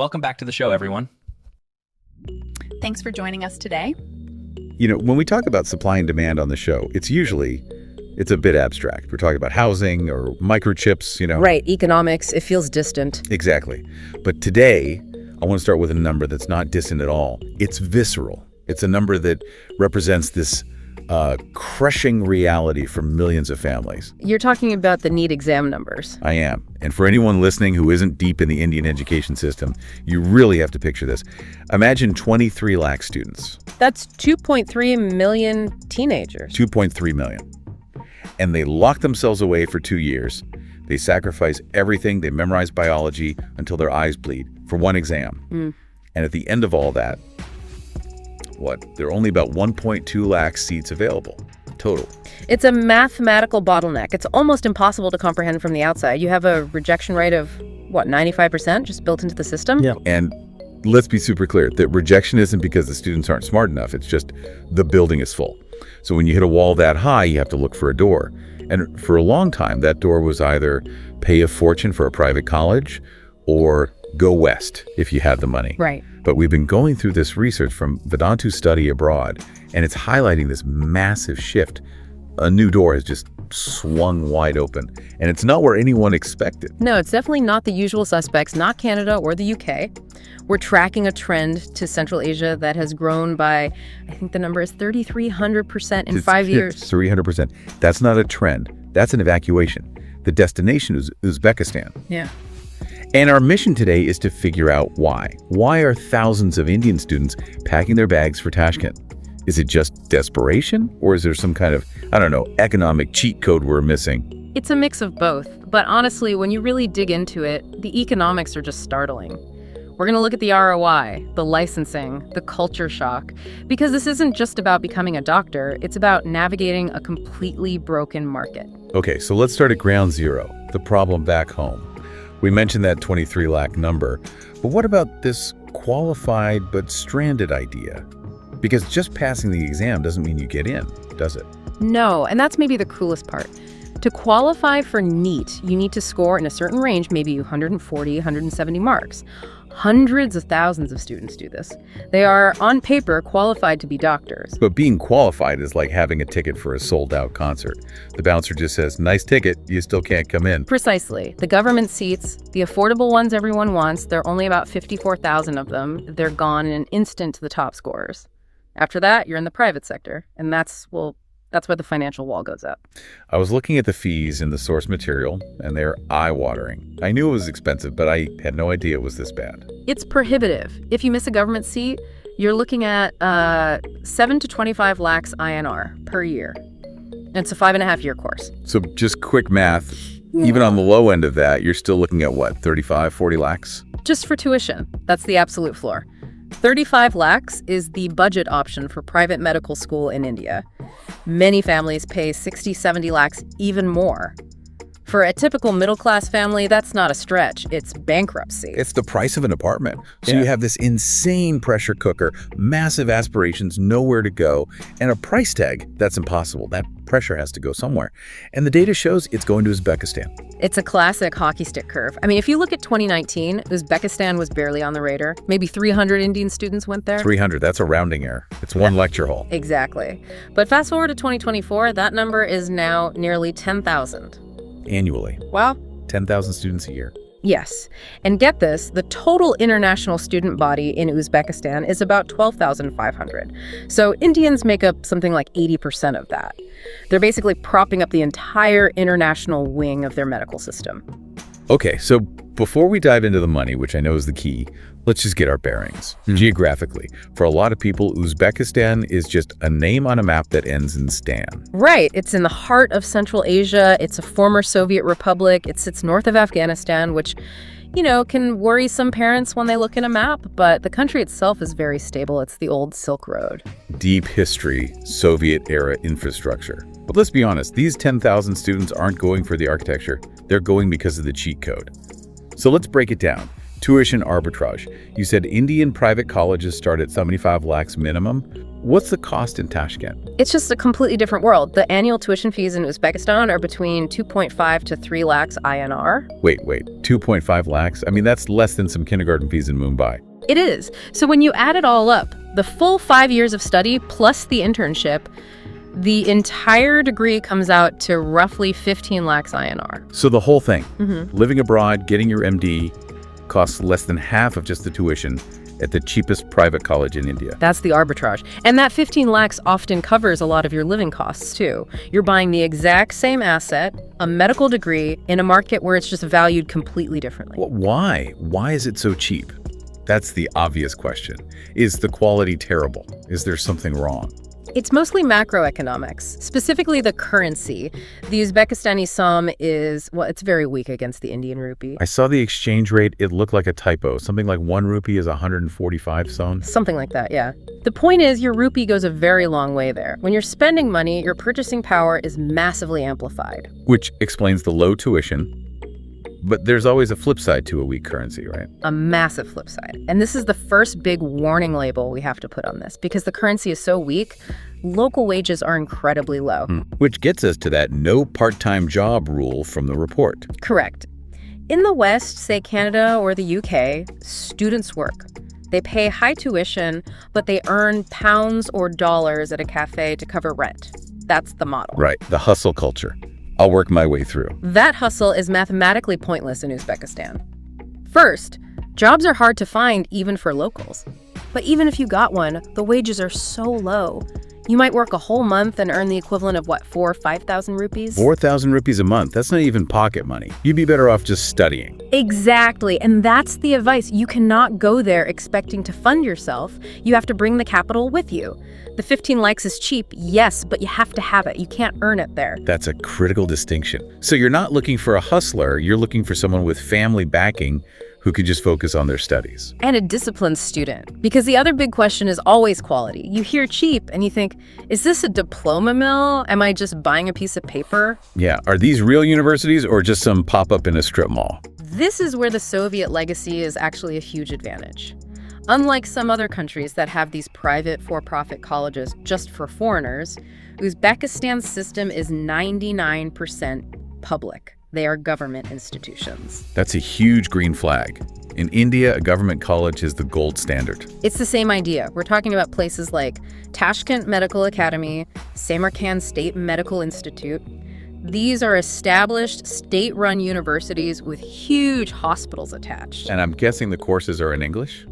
Welcome back to the show, everyone. Thanks for joining us today. When we talk about supply and demand on the show, it's a bit abstract. We're talking about housing or microchips, Right, economics, it feels distant. Exactly. But today, I want to start with a number that's not distant at all. It's visceral. It's a number that represents this crushing reality for millions of families. You're talking about the NEET exam numbers. I am. And for anyone listening who isn't deep in the Indian education system, you really have to picture this. Imagine 23 lakh students. That's 2.3 million teenagers. 2.3 million. And they lock themselves away for 2 years. They sacrifice everything. They memorize biology until their eyes bleed for one exam. And at the end of all that, there are only about 1.2 lakh seats available total. It's a mathematical bottleneck. It's almost impossible to comprehend from the outside. You have a rejection rate of, 95% just built into the system? Yeah. And let's be super clear that rejection isn't because the students aren't smart enough. It's just the building is full. So when you hit a wall that high, you have to look for a door. And for a long time, that door was either pay a fortune for a private college or go west if you had the money. Right. But we've been going through this research from Vedantu Study Abroad, and it's highlighting this massive shift. A new door has just swung wide open, and it's not where anyone expected. No, it's definitely not the usual suspects, not Canada or the UK. We're tracking a trend to Central Asia that has grown by, I think the number is 3,300% in 5 years. 300%. That's not a trend. That's an evacuation. The destination is Uzbekistan. Yeah. And our mission today is to figure out why. Why are thousands of Indian students packing their bags for Tashkent? Is it just desperation? Or is there some kind of, economic cheat code we're missing? It's a mix of both. But honestly, when you really dig into it, the economics are just startling. We're going to look at the ROI, the licensing, the culture shock, because this isn't just about becoming a doctor. It's about navigating a completely broken market. Okay, so let's start at ground zero, the problem back home. We mentioned that 23 lakh number, but what about this qualified but stranded idea? Because just passing the exam doesn't mean you get in, does it? No, and that's maybe the cruelest part. To qualify for NEET, you need to score in a certain range, maybe 140, 170 marks. Hundreds of thousands of students do this. They are, on paper, qualified to be doctors. But being qualified is like having a ticket for a sold-out concert. The bouncer just says, nice ticket, you still can't come in. Precisely. The government seats, the affordable ones everyone wants, there are only about 54,000 of them. They're gone in an instant to the top scorers. After that, you're in the private sector, and that's where the financial wall goes up. I was looking at the fees in the source material, and they're eye-watering. I knew it was expensive, but I had no idea it was this bad. It's prohibitive. If you miss a government seat, you're looking at 7 to 25 lakhs INR per year. And it's a 5.5-year course. So just quick math, even on the low end of that, you're still looking at what, 35, 40 lakhs? Just for tuition. That's the absolute floor. 35 lakhs is the budget option for private medical school in India. Many families pay 60, 70 lakhs, even more. For a typical middle-class family, that's not a stretch. It's bankruptcy. It's the price of an apartment. So you have this insane pressure cooker, massive aspirations, nowhere to go, and a price tag that's impossible. That pressure has to go somewhere. And the data shows it's going to Uzbekistan. It's a classic hockey stick curve. I mean, if you look at 2019, Uzbekistan was barely on the radar. Maybe 300 Indian students went there. 300, that's a rounding error. It's one lecture hall. Exactly. But fast forward to 2024, that number is now nearly 10,000. Annually. Wow. 10,000 students a year. Yes. And get this, the total international student body in Uzbekistan is about 12,500. So Indians make up something like 80% of that. They're basically propping up the entire international wing of their medical system. Okay, so before we dive into the money, which I know is the key, let's just get our bearings. Geographically, for a lot of people, Uzbekistan is just a name on a map that ends in Stan. Right. It's in the heart of Central Asia. It's a former Soviet republic. It sits north of Afghanistan, which, can worry some parents when they look at a map, but the country itself is very stable. It's the old Silk Road. Deep history, Soviet-era infrastructure. But let's be honest, these 10,000 students aren't going for the architecture. They're going because of the cheat code. So let's break it down. Tuition arbitrage. You said Indian private colleges start at 75 lakhs minimum. What's the cost in Tashkent? It's just a completely different world. The annual tuition fees in Uzbekistan are between 2.5 to 3 lakhs INR. Wait, 2.5 lakhs? I mean, that's less than some kindergarten fees in Mumbai. It is. So when you add it all up, the full 5 years of study plus the internship, the entire degree comes out to roughly 15 lakhs INR. So the whole thing, living abroad, getting your MD, costs less than half of just the tuition at the cheapest private college in India. That's the arbitrage. And that 15 lakhs often covers a lot of your living costs, too. You're buying the exact same asset, a medical degree, in a market where it's just valued completely differently. Well, why? Why is it so cheap? That's the obvious question. Is the quality terrible? Is there something wrong? It's mostly macroeconomics, specifically the currency. The Uzbekistani som is, well, it's very weak against the Indian rupee. I saw the exchange rate. It looked like a typo. Something like 1 rupee is 145 son. Something like that, yeah. The point is, your rupee goes a very long way there. When you're spending money, your purchasing power is massively amplified. Which explains the low tuition. But there's always a flip side to a weak currency, right? A massive flip side. And this is the first big warning label we have to put on this. Because the currency is so weak, local wages are incredibly low. Which gets us to that no part-time job rule from the report. Correct. In the West, say Canada or the UK, students work. They pay high tuition, but they earn pounds or dollars at a cafe to cover rent. That's the model. Right, the hustle culture. I'll work my way through. That hustle is mathematically pointless in Uzbekistan. First, jobs are hard to find even for locals. But even if you got one, the wages are so low. You might work a whole month and earn the equivalent of, 4,000 or 5,000 rupees? 4,000 rupees a month. That's not even pocket money. You'd be better off just studying. Exactly. And that's the advice. You cannot go there expecting to fund yourself. You have to bring the capital with you. The 15 lakhs is cheap, yes, but you have to have it. You can't earn it there. That's a critical distinction. So you're not looking for a hustler. You're looking for someone with family backing who could just focus on their studies. And a disciplined student. Because the other big question is always quality. You hear cheap and you think, is this a diploma mill? Am I just buying a piece of paper? Yeah, are these real universities or just some pop-up in a strip mall? This is where the Soviet legacy is actually a huge advantage. Unlike some other countries that have these private for-profit colleges just for foreigners, Uzbekistan's system is 99% public. They are government institutions. That's a huge green flag. In India, a government college is the gold standard. It's the same idea. We're talking about places like Tashkent Medical Academy, Samarkand State Medical Institute. These are established state-run universities with huge hospitals attached. And I'm guessing the courses are in English?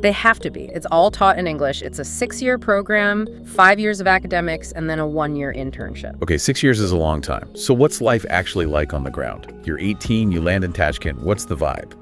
They have to be. It's all taught in English. It's a 6-year program, 5 years of academics, and then a 1-year internship. Okay, 6 years is a long time. So what's life actually like on the ground? You're 18, you land in Tashkent. What's the vibe?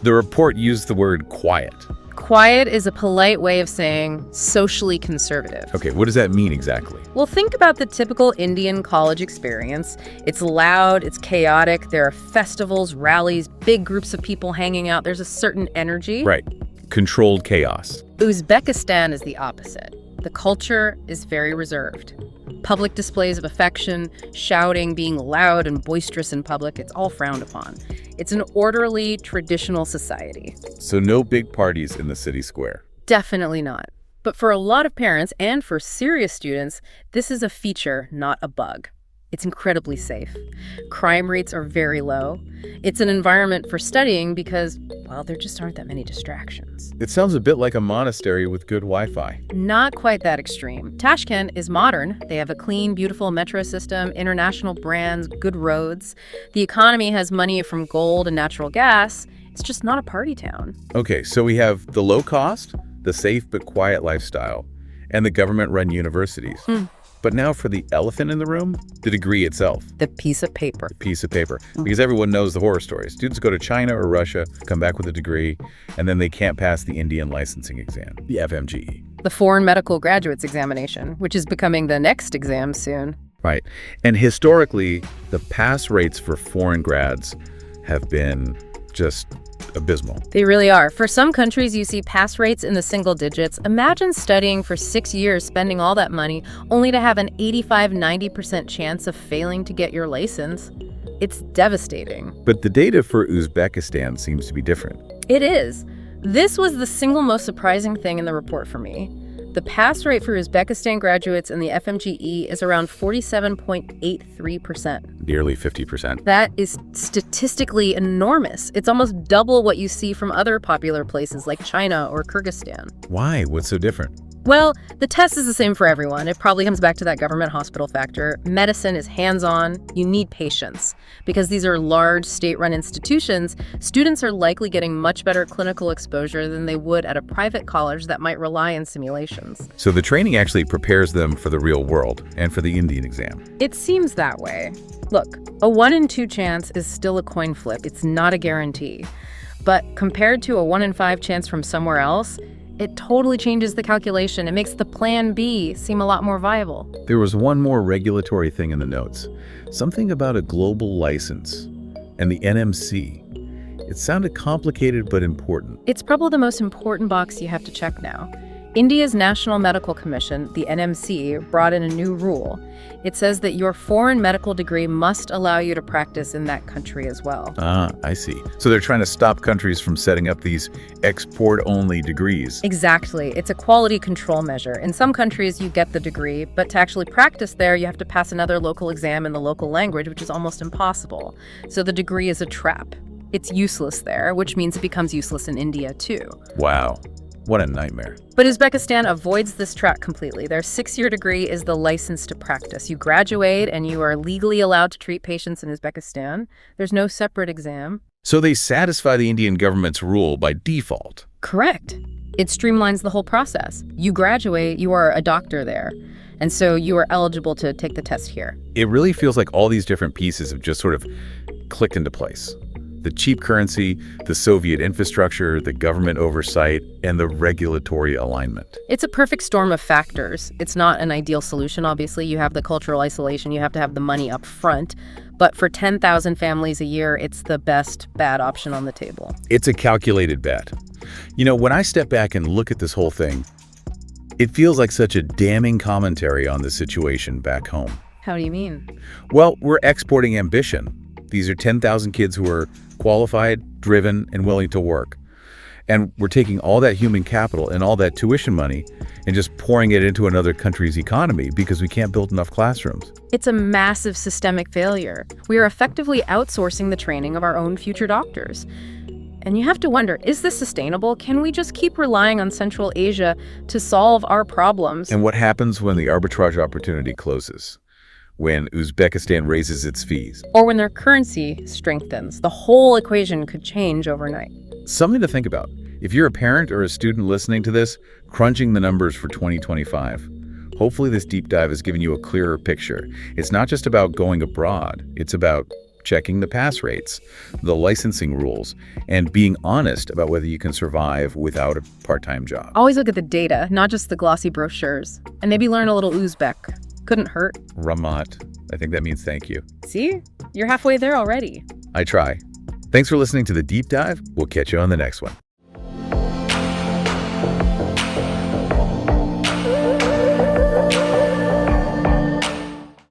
The report used the word quiet. Quiet is a polite way of saying socially conservative. Okay, what does that mean exactly? Well, think about the typical Indian college experience. It's loud, it's chaotic, there are festivals, rallies, big groups of people hanging out. There's a certain energy. Right. Controlled chaos. Uzbekistan is the opposite. The culture is very reserved. Public displays of affection, shouting, being loud and boisterous in public, it's all frowned upon. It's an orderly, traditional society. So no big parties in the city square. Definitely not. But for a lot of parents and for serious students, this is a feature, not a bug. It's incredibly safe. Crime rates are very low. It's an environment for studying because, well, there just aren't that many distractions. It sounds a bit like a monastery with good Wi-Fi. Not quite that extreme. Tashkent is modern. They have a clean, beautiful metro system, international brands, good roads. The economy has money from gold and natural gas. It's just not a party town. Okay, so we have the low cost, the safe but quiet lifestyle, and the government-run universities. But now for the elephant in the room, the degree itself. The piece of paper. Piece of paper. Because everyone knows the horror stories. Students go to China or Russia, come back with a degree, and then they can't pass the Indian licensing exam, the FMGE. The Foreign Medical Graduates Examination, which is becoming the next exam soon. Right. And historically, the pass rates for foreign grads have been just abysmal. They really are. For some countries, you see pass rates in the single digits. Imagine studying for 6 years, spending all that money, only to have an 85–90% chance of failing to get your license. It's devastating. But the data for Uzbekistan seems to be different. It is. This was the single most surprising thing in the report for me. The pass rate for Uzbekistan graduates in the FMGE is around 47.83%. Nearly 50%. That is statistically enormous. It's almost double what you see from other popular places like China or Kyrgyzstan. Why? What's so different? Well, the test is the same for everyone. It probably comes back to that government hospital factor. Medicine is hands-on. You need patience. Because these are large state-run institutions, students are likely getting much better clinical exposure than they would at a private college that might rely on simulations. So the training actually prepares them for the real world and for the Indian exam. It seems that way. Look, a 1 in 2 chance is still a coin flip. It's not a guarantee. But compared to a 1 in 5 chance from somewhere else, it totally changes the calculation. It makes the plan B seem a lot more viable. There was one more regulatory thing in the notes. Something about a global license and the NMC. It sounded complicated but important. It's probably the most important box you have to check now. India's National Medical Commission, the NMC, brought in a new rule. It says that your foreign medical degree must allow you to practice in that country as well. Ah, I see. So they're trying to stop countries from setting up these export-only degrees. Exactly. It's a quality control measure. In some countries, you get the degree, but to actually practice there, you have to pass another local exam in the local language, which is almost impossible. So the degree is a trap. It's useless there, which means it becomes useless in India, too. Wow. What a nightmare. But Uzbekistan avoids this trap completely. Their 6-year degree is the license to practice. You graduate and you are legally allowed to treat patients in Uzbekistan. There's no separate exam. So they satisfy the Indian government's rule by default. Correct. It streamlines the whole process. You graduate, you are a doctor there. And so you are eligible to take the test here. It really feels like all these different pieces have just sort of clicked into place. The cheap currency, the Soviet infrastructure, the government oversight, and the regulatory alignment. It's a perfect storm of factors. It's not an ideal solution, obviously. You have the cultural isolation, you have to have the money up front. But for 10,000 families a year, it's the best bad option on the table. It's a calculated bet. You know, when I step back and look at this whole thing, it feels like such a damning commentary on the situation back home. How do you mean? Well, we're exporting ambition. These are 10,000 kids who are qualified, driven, and willing to work. And we're taking all that human capital and all that tuition money and just pouring it into another country's economy because we can't build enough classrooms. It's a massive systemic failure. We are effectively outsourcing the training of our own future doctors. And you have to wonder, is this sustainable? Can we just keep relying on Central Asia to solve our problems? And what happens when the arbitrage opportunity closes? When Uzbekistan raises its fees? Or when their currency strengthens? The whole equation could change overnight. Something to think about. If you're a parent or a student listening to this, crunching the numbers for 2025, hopefully this deep dive has given you a clearer picture. It's not just about going abroad. It's about checking the pass rates, the licensing rules, and being honest about whether you can survive without a part-time job. Always look at the data, not just the glossy brochures. And maybe learn a little Uzbek. Couldn't hurt. Ramat. I think that means thank you. See? You're halfway there already. I try. Thanks for listening to The Deep Dive. We'll catch you on the next one.